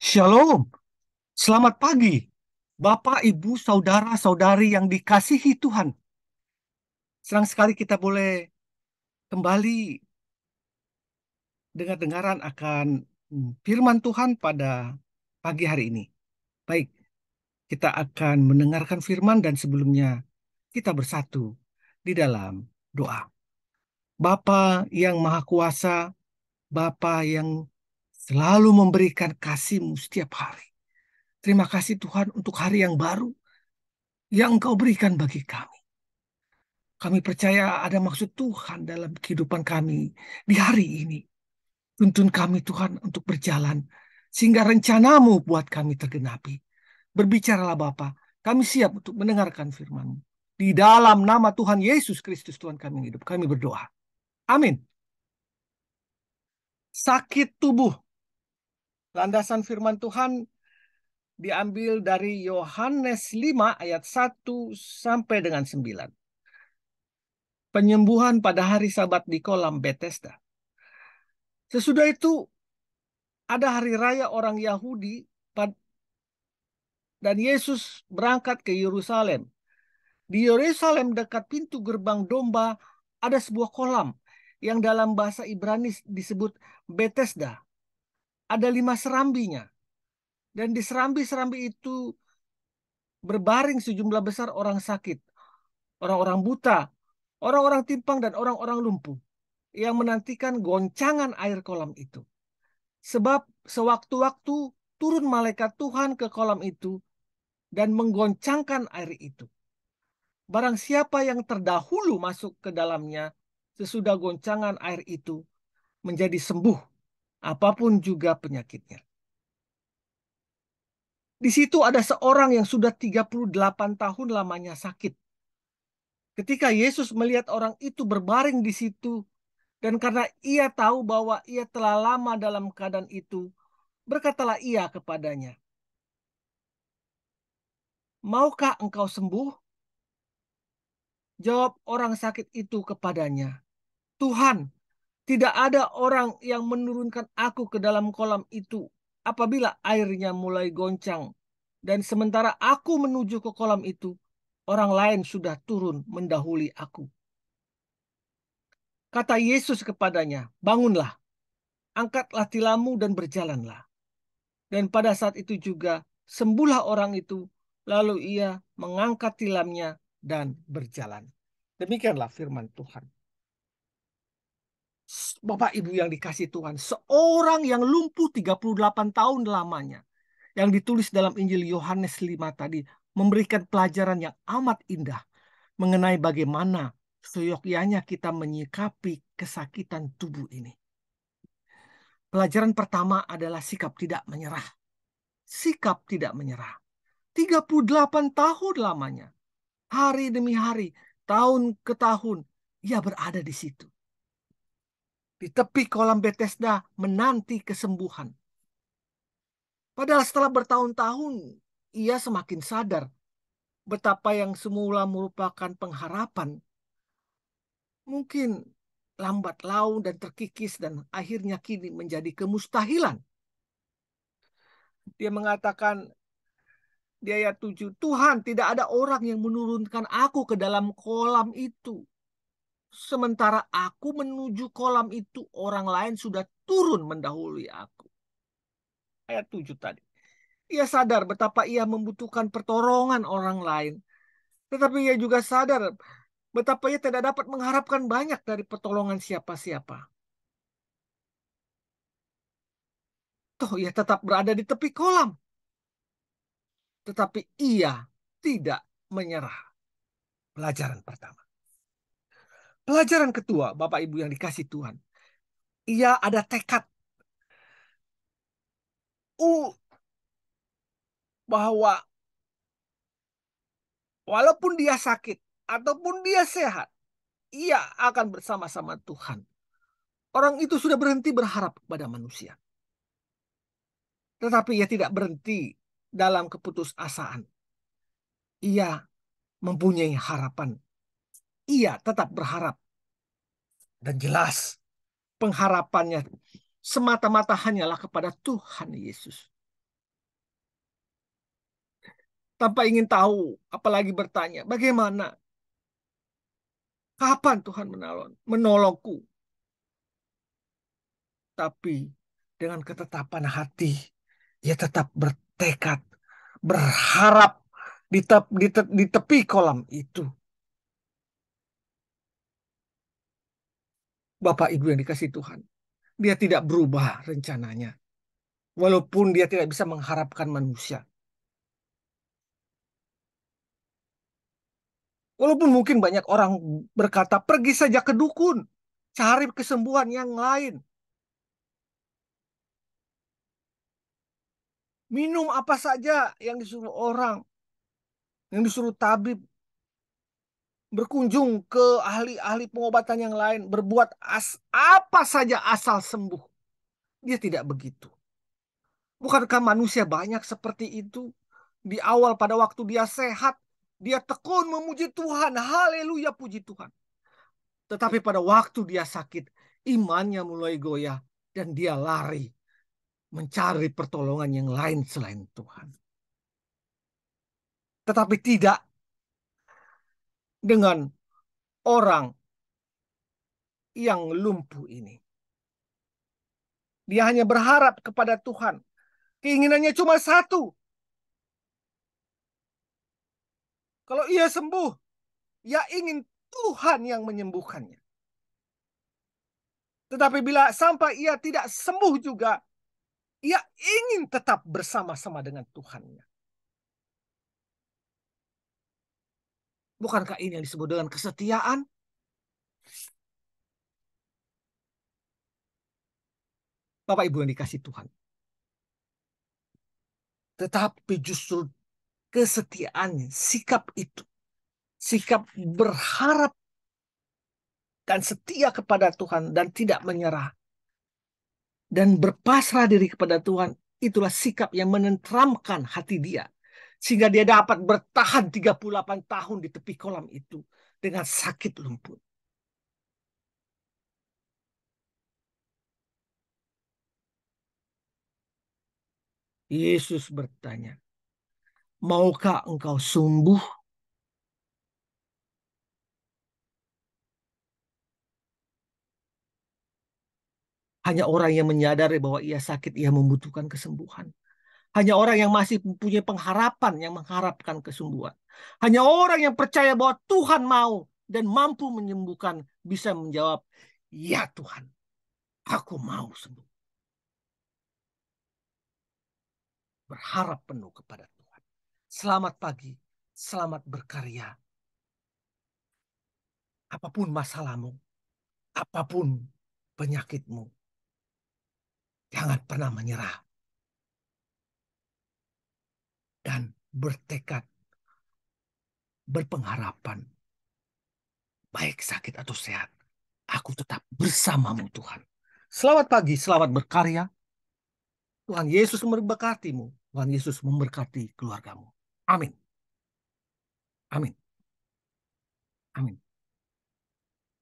Shalom, selamat pagi, Bapak, Ibu, saudara-saudari yang dikasihi Tuhan. Senang sekali kita boleh kembali dengar-dengaran akan firman Tuhan pada pagi hari ini. Baik, kita akan mendengarkan firman dan sebelumnya kita bersatu di dalam doa. Bapa yang Maha Kuasa, Bapa yang selalu memberikan kasih-Mu setiap hari. Terima kasih Tuhan untuk hari yang baru yang Engkau berikan bagi kami. Kami percaya ada maksud Tuhan dalam kehidupan kami di hari ini. Tuntun kami Tuhan untuk berjalan sehingga rencanamu buat kami tergenapi. Berbicaralah Bapa, kami siap untuk mendengarkan firman-Mu. Di dalam nama Tuhan Yesus Kristus Tuhan kami yang hidup, kami berdoa. Amin. Sakit tubuh. Landasan firman Tuhan diambil dari Yohanes 5 ayat 1 sampai dengan 9. Penyembuhan pada hari Sabat di kolam Bethesda. Sesudah itu ada hari raya orang Yahudi dan Yesus berangkat ke Yerusalem. Di Yerusalem dekat pintu gerbang domba ada sebuah kolam yang dalam bahasa Ibrani disebut Bethesda. Ada 5 serambinya. Dan di serambi-serambi itu berbaring sejumlah besar orang sakit, orang-orang buta, orang-orang timpang dan orang-orang lumpuh yang menantikan goncangan air kolam itu. Sebab sewaktu-waktu turun malaikat Tuhan ke kolam itu dan menggoncangkan air itu. Barang siapa yang terdahulu masuk ke dalamnya, sesudah goncangan air itu, menjadi sembuh, apapun juga penyakitnya. Di situ ada seorang yang sudah 38 tahun lamanya sakit. Ketika Yesus melihat orang itu berbaring di situ, dan karena ia tahu bahwa ia telah lama dalam keadaan itu, berkatalah ia kepadanya, "Maukah engkau sembuh?" Jawab orang sakit itu kepadanya, "Tuhan, tidak ada orang yang menurunkan aku ke dalam kolam itu apabila airnya mulai goncang. Dan sementara aku menuju ke kolam itu, orang lain sudah turun mendahului aku." Kata Yesus kepadanya, "Bangunlah, angkatlah tilammu dan berjalanlah." Dan pada saat itu juga sembuhlah orang itu, lalu ia mengangkat tilamnya dan berjalan. Demikianlah firman Tuhan. Bapak Ibu yang dikasih Tuhan, seorang yang lumpuh 38 tahun lamanya, yang ditulis dalam Injil Yohanes 5 tadi, memberikan pelajaran yang amat indah mengenai bagaimana seyogyanya kita menyikapi kesakitan tubuh ini. Pelajaran pertama adalah sikap tidak menyerah. Sikap tidak menyerah. 38 tahun lamanya, hari demi hari, tahun ke tahun, ia berada di situ. Di tepi kolam Bethesda menanti kesembuhan. Padahal setelah bertahun-tahun, ia semakin sadar betapa yang semula merupakan pengharapan mungkin lambat laun dan terkikis dan akhirnya kini menjadi kemustahilan. Dia mengatakan di ayat 7, "Tuhan, tidak ada orang yang menurunkan aku ke dalam kolam itu. Sementara aku menuju kolam itu, orang lain sudah turun mendahului aku." Ayat 7 tadi. Ia sadar betapa ia membutuhkan pertolongan orang lain. Tetapi ia juga sadar betapa ia tidak dapat mengharapkan banyak dari pertolongan siapa-siapa. Toh ia tetap berada di tepi kolam. Tetapi ia tidak menyerah. Pelajaran pertama. Pelajaran kedua, Bapak Ibu yang dikasih Tuhan. Ia ada tekad bahwa walaupun dia sakit ataupun dia sehat, ia akan bersama-sama Tuhan. Orang itu sudah berhenti berharap kepada manusia. Tetapi ia tidak berhenti dalam keputusasaan. Ia mempunyai harapan. Ia tetap berharap. Dan jelas pengharapannya semata-mata hanyalah kepada Tuhan Yesus. Tanpa ingin tahu, apalagi bertanya, bagaimana? Kapan Tuhan menolongku? Tapi dengan ketetapan hati, ia tetap bertekad, berharap di tepi kolam itu. Bapak Ibu yang dikasih Tuhan, dia tidak berubah rencananya. Walaupun dia tidak bisa mengharapkan manusia. Walaupun mungkin banyak orang berkata, pergi saja ke dukun, cari kesembuhan yang lain. Minum apa saja yang disuruh orang, yang disuruh tabib, berkunjung ke ahli-ahli pengobatan yang lain, berbuat apa saja asal sembuh. Dia tidak begitu. Bukankah manusia banyak seperti itu? Di awal pada waktu dia sehat, dia tekun memuji Tuhan. Haleluya, puji Tuhan. Tetapi pada waktu dia sakit, imannya mulai goyah dan dia lari mencari pertolongan yang lain selain Tuhan. Tetapi tidak dengan orang yang lumpuh ini. Dia hanya berharap kepada Tuhan. Keinginannya cuma satu. Kalau ia sembuh, ia ingin Tuhan yang menyembuhkannya. Tetapi bila sampai ia tidak sembuh juga, ia ingin tetap bersama-sama dengan Tuhannya. Bukankah ini yang disebut dengan kesetiaan? Bapak Ibu yang dikasih Tuhan. Tetapi justru kesetiaannya, sikap itu, sikap berharap dan setia kepada Tuhan dan tidak menyerah dan berpasrah diri kepada Tuhan, itulah sikap yang menenteramkan hati dia sehingga dia dapat bertahan 38 tahun di tepi kolam itu dengan sakit lumpuh. Yesus bertanya, maukah engkau sembuh? Hanya orang yang menyadari bahwa ia sakit, ia membutuhkan kesembuhan. Hanya orang yang masih mempunyai pengharapan yang mengharapkan kesembuhan. Hanya orang yang percaya bahwa Tuhan mau dan mampu menyembuhkan bisa menjawab, ya Tuhan, aku mau sembuh. Berharap penuh kepada Tuhan. Selamat pagi, selamat berkarya. Apapun masalahmu, apapun penyakitmu, jangan pernah menyerah. Dan bertekad, berpengharapan, baik sakit atau sehat, aku tetap bersamamu Tuhan. Selamat pagi, selamat berkarya. Tuhan Yesus memberkatimu. Tuhan Yesus memberkati keluargamu. Amin. Amin. Amin.